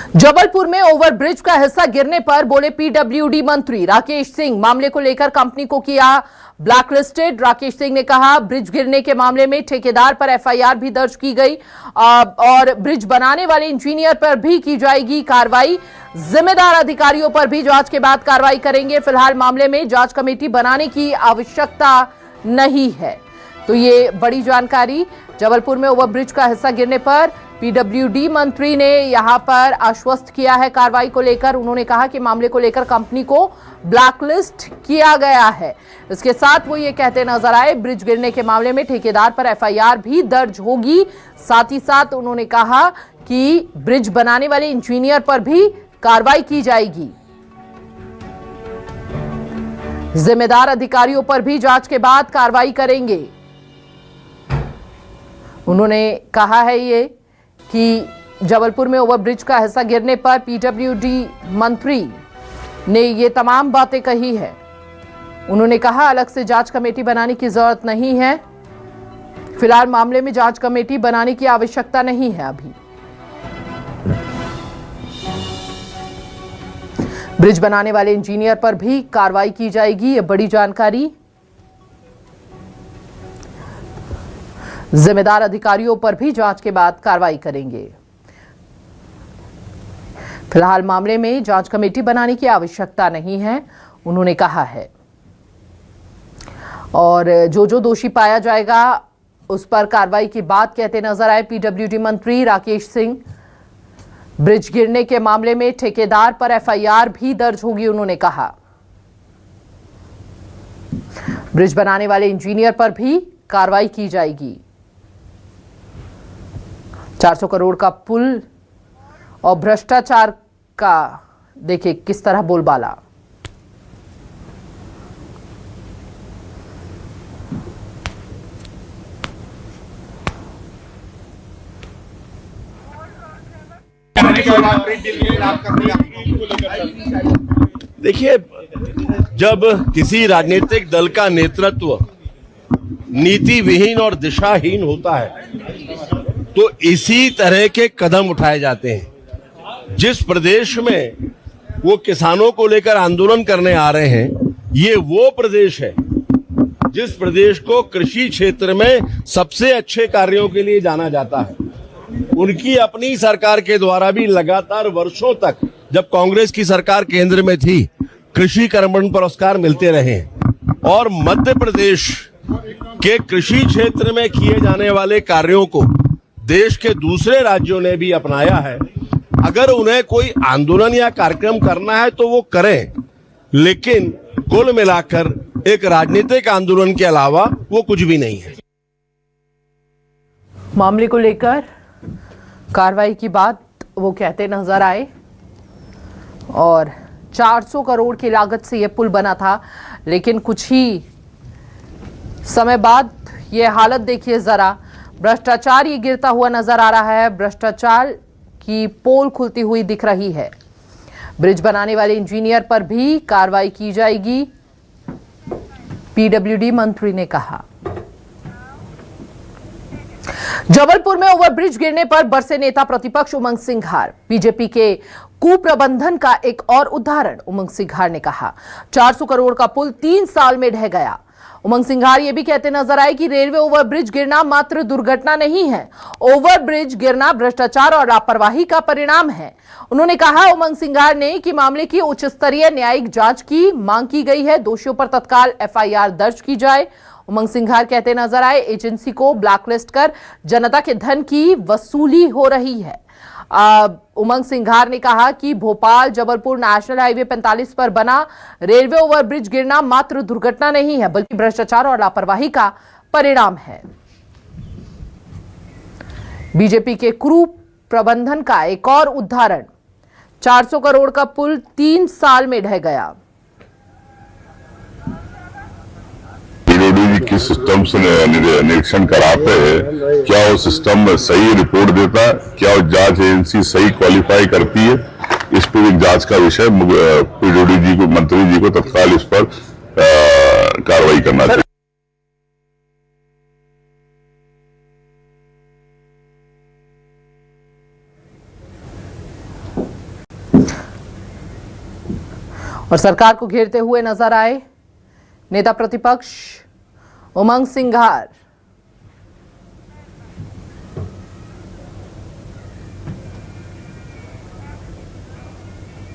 जबलपुर में ओवरब्रिज का हिस्सा गिरने पर बोले पीडब्ल्यूडी मंत्री राकेश सिंह। मामले को लेकर कंपनी को किया ब्लैकलिस्टेड। राकेश सिंह ने कहा ब्रिज गिरने के मामले में ठेकेदार पर एफआईआर भी दर्ज की गई और ब्रिज बनाने वाले इंजीनियर पर भी की जाएगी कार्रवाई। जिम्मेदार अधिकारियों पर भी जांच के बाद कार्रवाई करेंगे। फिलहाल मामले में जांच कमेटी बनाने की आवश्यकता नहीं है। तो ये बड़ी जानकारी। जबलपुर में ओवरब्रिज का हिस्सा गिरने पर पीडब्ल्यूडी मंत्री ने यहां पर आश्वस्त किया है कार्रवाई को लेकर। उन्होंने कहा कि मामले को लेकर कंपनी को ब्लैकलिस्ट किया गया है। इसके साथ वो ये कहते नजर आए ब्रिज गिरने के मामले में ठेकेदार पर एफआईआर भी दर्ज होगी। साथ ही साथ उन्होंने कहा कि ब्रिज बनाने वाले इंजीनियर पर भी कार्रवाई की जाएगी। जिम्मेदार अधिकारियों पर भी जांच के बाद कार्रवाई करेंगे। उन्होंने कहा है ये कि जबलपुर में ओवरब्रिज का हिस्सा गिरने पर पीडब्ल्यूडी मंत्री ने ये तमाम बातें कही है। उन्होंने कहा अलग से जांच कमेटी बनाने की जरूरत नहीं है। फिलहाल मामले में जांच कमेटी बनाने की आवश्यकता नहीं है। अभी ब्रिज बनाने वाले इंजीनियर पर भी कार्रवाई की जाएगी। ये बड़ी जानकारी। जिम्मेदार अधिकारियों पर भी जांच के बाद कार्रवाई करेंगे। फिलहाल मामले में जांच कमेटी बनाने की आवश्यकता नहीं है, उन्होंने कहा है। और जो दोषी पाया जाएगा उस पर कार्रवाई की बात कहते नजर आए पीडब्ल्यूडी मंत्री राकेश सिंह। ब्रिज गिरने के मामले में ठेकेदार पर एफआईआर भी दर्ज होगी, उन्होंने कहा। ब्रिज बनाने वाले इंजीनियर पर भी कार्रवाई की जाएगी। 400 करोड़ का पुल और भ्रष्टाचार का देखिए किस तरह बोलबाला। देखिए, जब किसी राजनीतिक दल का नेतृत्व नीति विहीन और दिशाहीन होता है तो इसी तरह के कदम उठाए जाते हैं। जिस प्रदेश में वो किसानों को लेकर आंदोलन करने आ रहे हैं, ये वो प्रदेश है जिस प्रदेश को कृषि क्षेत्र में सबसे अच्छे कार्यों के लिए जाना जाता है। उनकी अपनी सरकार के द्वारा भी लगातार वर्षों तक, जब कांग्रेस की सरकार केंद्र में थी, कृषि कर्मण पुरस्कार मिलते रहे। और मध्य प्रदेश के कृषि क्षेत्र में किए जाने वाले कार्यों को देश के दूसरे राज्यों ने भी अपनाया है। अगर उन्हें कोई आंदोलन या कार्यक्रम करना है तो वो करें, लेकिन कुल मिलाकर एक राजनीतिक आंदोलन के अलावा वो कुछ भी नहीं है। मामले को लेकर कार्रवाई की बात वो कहते नजर आए। और 400 करोड़ की लागत से यह पुल बना था, लेकिन कुछ ही समय बाद ये हालत देखिए जरा। भ्रष्टाचार ये गिरता हुआ नजर आ रहा है। भ्रष्टाचार की पोल खुलती हुई दिख रही है। ब्रिज बनाने वाले इंजीनियर पर भी कार्रवाई की जाएगी, पीडब्ल्यूडी मंत्री ने कहा। जबलपुर में ओवरब्रिज गिरने पर बरसे नेता प्रतिपक्ष उमंग सिंघार। बीजेपी के कुप्रबंधन का एक और उदाहरण उमंग सिंघार ने कहा। 400 करोड़ का पुल 3 साल में ढह गया। उमंग सिंघार ये भी कहते नजर आए कि रेलवे ओवरब्रिज गिरना मात्र दुर्घटना नहीं है, ओवरब्रिज गिरना भ्रष्टाचार और लापरवाही का परिणाम है। उन्होंने कहा उमंग सिंघार ने कि मामले की उच्च स्तरीय न्यायिक जांच की मांग की गई है। दोषियों पर तत्काल एफआईआर दर्ज की जाए। उमंग सिंघार कहते नजर आए एजेंसी को ब्लैकलिस्ट कर जनता के धन की वसूली हो रही है। उमंग सिंघार ने कहा कि भोपाल जबलपुर नेशनल हाईवे 45 पर बना रेलवे ओवरब्रिज गिरना मात्र दुर्घटना नहीं है, बल्कि भ्रष्टाचार और लापरवाही का परिणाम है। बीजेपी के कुप्रबंधन का एक और उदाहरण, 400 करोड़ का पुल 3 साल में ढह गया। किस सिस्टम से निरीक्षण कराते हैं, क्या वो सिस्टम सही रिपोर्ट देता है, क्या वो जांच एजेंसी सही क्वालिफाई करती है, इस पर एक जांच का विषय पीडब्ल्यूडी जी को, मंत्री जी को तत्काल इस पर कार्रवाई करना चाहिए। और सरकार को घेरते हुए नजर आए नेता प्रतिपक्ष उमंग सिंघार।